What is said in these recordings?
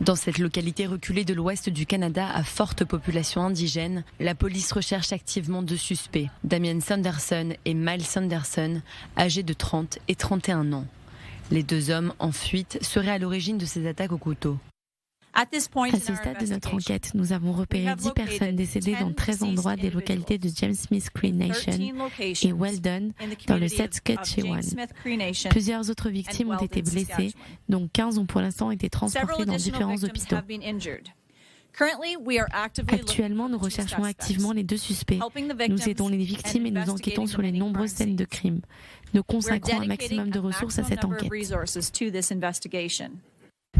Dans cette localité reculée de l'ouest du Canada à forte population indigène, la police recherche activement deux suspects, Damien Sanderson et Miles Sanderson, âgés de 30 et 31 ans. Les deux hommes en fuite seraient à l'origine de ces attaques au couteau. À ce stade de notre enquête, nous avons repéré 10 personnes décédées dans 13 endroits des localités de James Smith Cree Nation et Weldon dans le Saskatchewan. Plusieurs autres victimes ont été blessées, dont 15 ont pour l'instant été transportées dans différents hôpitaux. Actuellement, nous recherchons activement les deux suspects. Nous aidons les victimes et nous enquêtons sur les nombreuses scènes de crimes. Nous consacrons un maximum de ressources à cette enquête.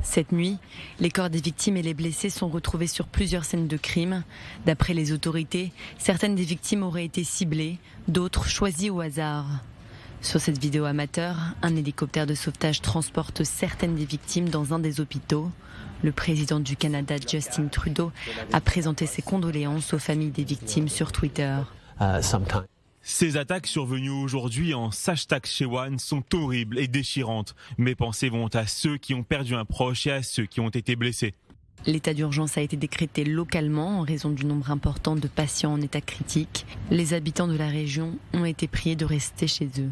Cette nuit, les corps des victimes et les blessés sont retrouvés sur plusieurs scènes de crime. D'après les autorités, certaines des victimes auraient été ciblées, d'autres choisies au hasard. Sur cette vidéo amateur, un hélicoptère de sauvetage transporte certaines des victimes dans un des hôpitaux. Le président du Canada, Justin Trudeau, a présenté ses condoléances aux familles des victimes sur Twitter. Ces attaques survenues aujourd'hui en Saskatchewan sont horribles et déchirantes. Mes pensées vont à ceux qui ont perdu un proche et à ceux qui ont été blessés. L'état d'urgence a été décrété localement en raison du nombre important de patients en état critique. Les habitants de la région ont été priés de rester chez eux.